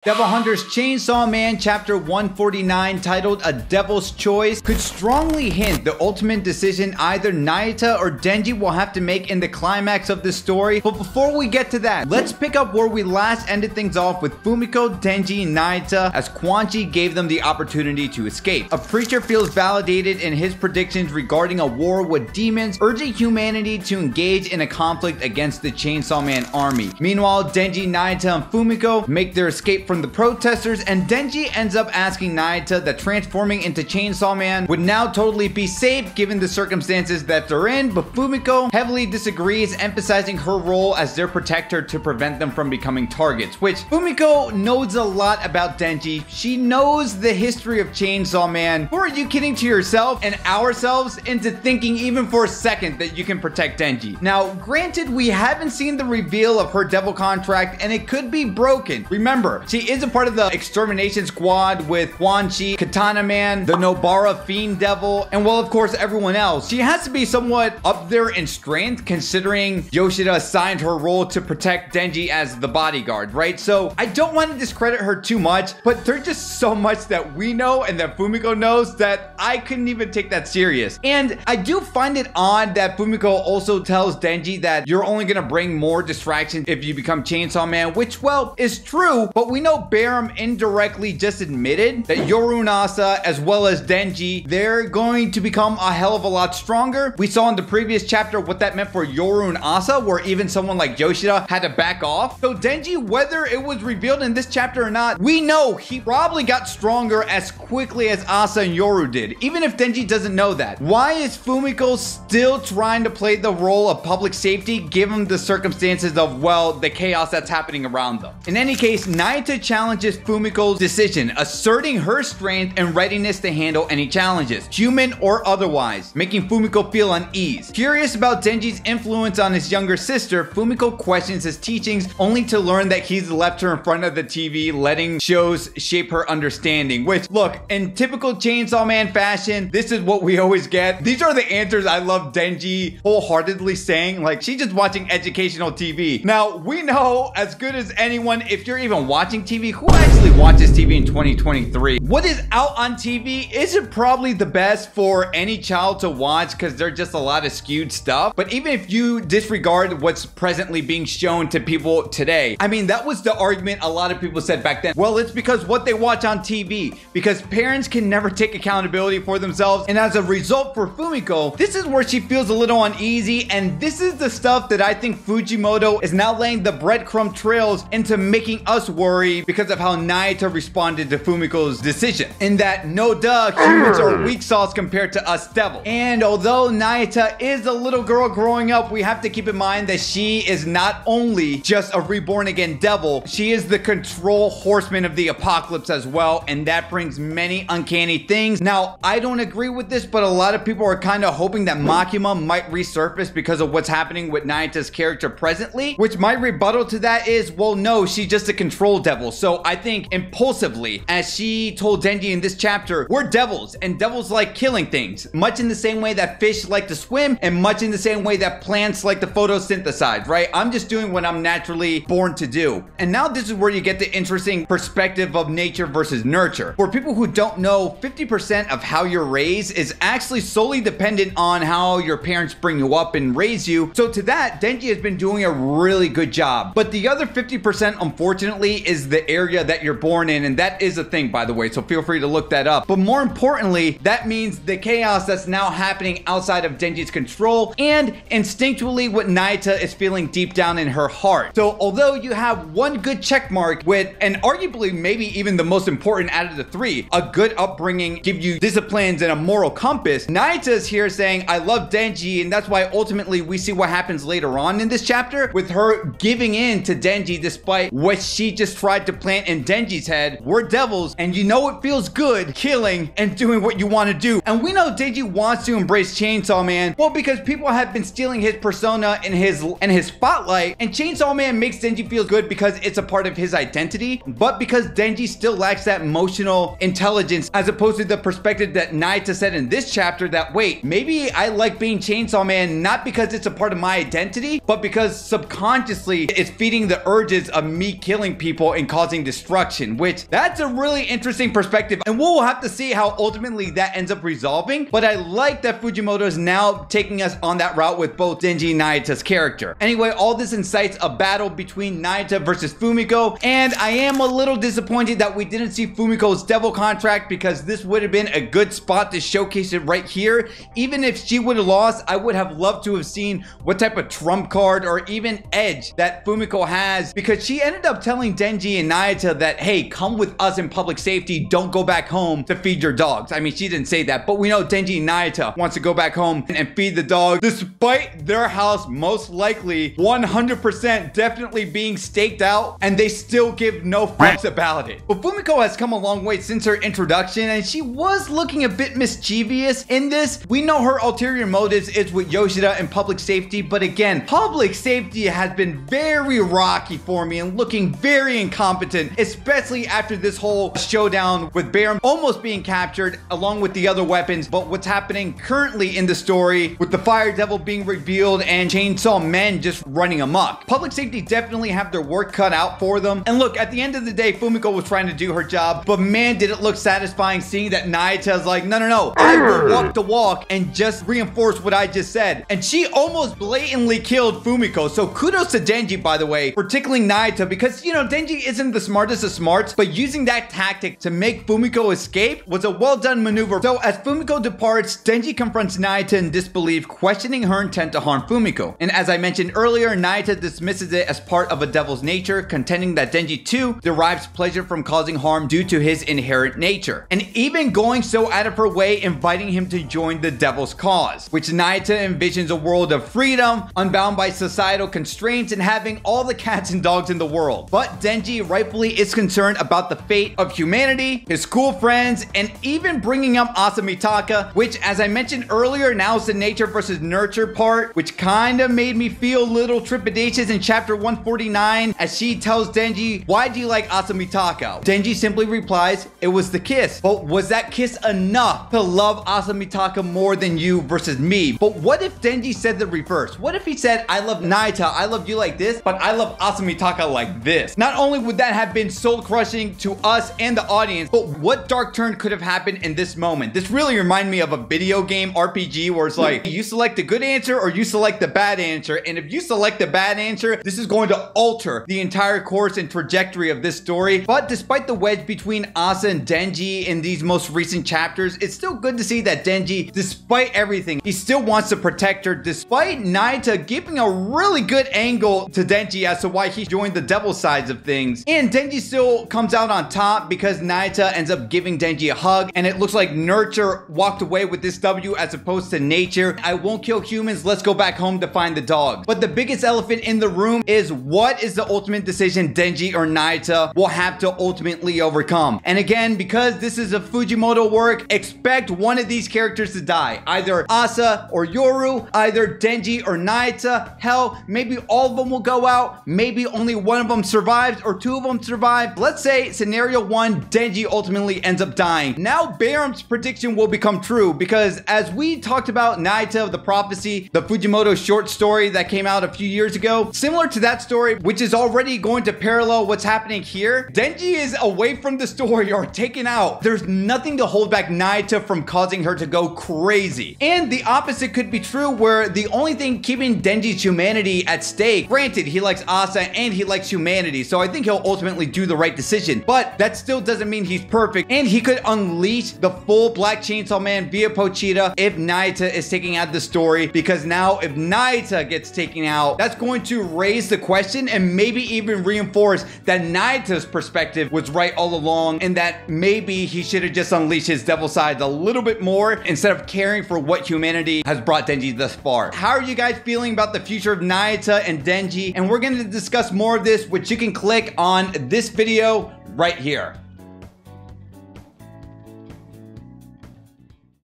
Devil Hunter's Chainsaw Man Chapter 149, titled A Devil's Choice, could strongly hint the ultimate decision either Nayuta or Denji will have to make in the climax of the story. But before we get to that, let's pick up where we last ended things off with Fumiko, Denji, and Nayuta as Quan Chi gave them the opportunity to escape. A preacher feels validated in his predictions regarding a war with demons, urging humanity to engage in a conflict against the Chainsaw Man army. Meanwhile, Denji, Nayuta, and Fumiko make their escape from the protesters, and Denji ends up asking Nayuta that transforming into Chainsaw Man would now totally be safe given the circumstances that they're in, but Fumiko heavily disagrees, emphasizing her role as their protector to prevent them from becoming targets, which Fumiko knows a lot about Denji. She knows the history of Chainsaw Man. Who are you kidding to yourself and ourselves into thinking even for a second that you can protect Denji? Now, granted, we haven't seen the reveal of her devil contract and it could be broken. Remember, she is a part of the extermination squad with Quan Chi, Katana Man, the Nobara Fiend Devil, and well, of course, everyone else. She has to be somewhat up there in strength considering Yoshida assigned her role to protect Denji as the bodyguard, right? So I don't want to discredit her too much, but there's just so much that we know and that Fumiko knows that I couldn't even take that serious. And I do find it odd that Fumiko also tells Denji that you're only gonna bring more distractions if you become Chainsaw Man, which, well, is true, but we know Barum indirectly just admitted that Yorunasa as well as Denji, they're going to become a hell of a lot stronger. We saw in the previous chapter what that meant for Yorunasa, where even someone like Yoshida had to back off. So Denji, whether it was revealed in this chapter or not, we know he probably got stronger as quickly as Asa and Yoru did, even if Denji doesn't know that. Why is Fumiko still trying to play the role of public safety given the circumstances of, well, the chaos that's happening around them? In any case, Nayuta challenges Fumiko's decision, asserting her strength and readiness to handle any challenges, human or otherwise, making Fumiko feel unease. Curious about Denji's influence on his younger sister, Fumiko questions his teachings only to learn that he's left her in front of the TV, letting shows shape her understanding, which, look, in typical Chainsaw Man fashion, this is what we always get. These are the answers I love Denji wholeheartedly saying, like, she's just watching educational TV. Now, we know as good as anyone, if you're even watching TV, who actually watches TV in 2023? What is out on TV isn't probably the best for any child to watch because there's just a lot of skewed stuff. But even if you disregard what's presently being shown to people today, I mean, that was the argument a lot of people said back then. Well, it's because what they watch on TV, because parents can never take accountability for themselves. And as a result for Fumiko, this is where she feels a little uneasy. And this is the stuff that I think Fujimoto is now laying the breadcrumb trails into making us worry because of how Nayuta responded to Fumiko's decision. In that, no duh, humans are weak sauce compared to us devil. And although Nayuta is a little girl growing up, we have to keep in mind that she is not only just a reborn again devil, she is the control horseman of the apocalypse as well, and that brings many uncanny things. Now, I don't agree with this, but a lot of people are kind of hoping that Makima might resurface because of what's happening with Nayuta's character presently, which my rebuttal to that is, well, no, she's just a control devil. So I think impulsively, as she told Denji in this chapter, we're devils, and devils like killing things, much in the same way that fish like to swim, and much in the same way that plants like to photosynthesize, right? I'm just doing what I'm naturally born to do. And now this is where you get the interesting perspective of nature versus nurture. For people who don't know, 50% of how you're raised is actually solely dependent on how your parents bring you up and raise you. So to that, Denji has been doing a really good job. But the other 50%, unfortunately, is the area that you're born in, and that is a thing, by the way, so feel free to look that up. But more importantly, that means the chaos that's now happening outside of Denji's control and instinctually what Nayuta is feeling deep down in her heart. So although you have one good check mark with, and arguably maybe even the most important out of the three, a good upbringing, give you disciplines and a moral compass, Nayuta is here saying, I love Denji, and that's why ultimately we see what happens later on in this chapter with her giving in to Denji despite what she just tried to plant in Denji's head. We're devils, and you know it feels good killing and doing what you want to do. And we know Denji wants to embrace Chainsaw Man, well, because people have been stealing his persona and his spotlight, and Chainsaw Man makes Denji feel good because it's a part of his identity, but because Denji still lacks that emotional intelligence, as opposed to the perspective that Nayuta said in this chapter that, wait, maybe I like being Chainsaw Man not because it's a part of my identity, but because subconsciously it's feeding the urges of me killing people and causing destruction, which that's a really interesting perspective, and we'll have to see how ultimately that ends up resolving. But I like that Fujimoto is now taking us on that route with both Denji and Nayuta's character. Anyway, all this incites a battle between Nayuta versus Fumiko, and I am a little disappointed that we didn't see Fumiko's devil contract, because this would have been a good spot to showcase it right here. Even if she would have lost, I would have loved to have seen what type of trump card or even edge that Fumiko has, because she ended up telling Denji and Nayuta that, hey, come with us in public safety, don't go back home to feed your dogs. I mean, she didn't say that, but we know Denji and Nayuta wants to go back home and feed the dog, despite their house most likely 100% definitely being staked out, and they still give no fucks about it. But Fumiko has come a long way since her introduction, and she was looking a bit mischievous in this. We know her ulterior motives is with Yoshida and public safety, but again, public safety has been very rocky for me and looking very incompetent, especially after this whole showdown with Barum almost being captured along with the other weapons. But what's happening currently in the story with the Fire Devil being revealed and Chainsaw Men just running amok, public safety definitely have their work cut out for them. And look, at the end of the day, Fumiko was trying to do her job, but man, did it look satisfying seeing that Nayuta's like, no, I will walk the walk and just reinforce what I just said. And she almost blatantly killed Fumiko. So kudos to Denji, by the way, for tickling Nayuta, because, you know, Denji isn't the smartest of smarts, but using that tactic to make Fumiko escape was a well done maneuver. So as Fumiko departs, Denji confronts Nayuta in disbelief, questioning her intent to harm Fumiko. And as I mentioned earlier, Nayuta dismisses it as part of a devil's nature, contending that Denji too derives pleasure from causing harm due to his inherent nature, and even going so out of her way inviting him to join the devil's cause, which Nayuta envisions a world of freedom, unbound by societal constraints, and having all the cats and dogs in the world. But Denji rightfully is concerned about the fate of humanity, his school friends, and even bringing up Asamitaka, which, as I mentioned earlier, now is the nature versus nurture part, which kind of made me feel a little trepidatious in chapter 149 as she tells Denji, why do you like Asamitaka? Denji simply replies, it was the kiss. But was that kiss enough to love Asamitaka more than you versus me? But what if Denji said the reverse? What if he said, I love Nayuta, I love you like this, but I love Asamitaka like this? Not only would that have been soul crushing to us and the audience, but what dark turn could have happened in this moment? This really reminded me of a video game RPG where it's like, you select the good answer or you select the bad answer. And if you select the bad answer, this is going to alter the entire course and trajectory of this story. But despite the wedge between Asa and Denji in these most recent chapters, it's still good to see that Denji, despite everything, he still wants to protect her, despite Nayuta giving a really good angle to Denji as to why he joined the devil sides of things. And Denji still comes out on top because Nayuta ends up giving Denji a hug, and it looks like nurture walked away with this W as opposed to nature. I won't kill humans, let's go back home to find the dog. But the biggest elephant in the room is, what is the ultimate decision Denji or Nayuta will have to ultimately overcome? And again, because this is a Fujimoto work, expect one of these characters to die. Either Asa or Yoru, either Denji or Nayuta. Hell, maybe all of them will go out. Maybe only one of them survives or two of them survive. Let's say scenario one, Denji ultimately ends up dying. Now Barum's prediction will become true, because as we talked about Nayuta of the Prophecy, the Fujimoto short story that came out a few years ago, similar to that story, which is already going to parallel what's happening here, Denji is away from the story or taken out. There's nothing to hold back Nayuta from causing her to go crazy. And the opposite could be true, where the only thing keeping Denji's humanity at stake, granted, he likes Asa and he likes humanity, so I think he'll ultimately do the right decision, but that still doesn't mean he's perfect, and he could unleash the full Black Chainsaw Man via Pochita if Nayuta is taking out the story, because now if Nayuta gets taken out, that's going to raise the question and maybe even reinforce that Nayuta's perspective was right all along, and that maybe he should have just unleashed his devil side a little bit more instead of caring for what humanity has brought Denji thus far. How are you guys feeling about the future of Nayuta and Denji? And we're going to discuss more of this, which you can click on this video right here.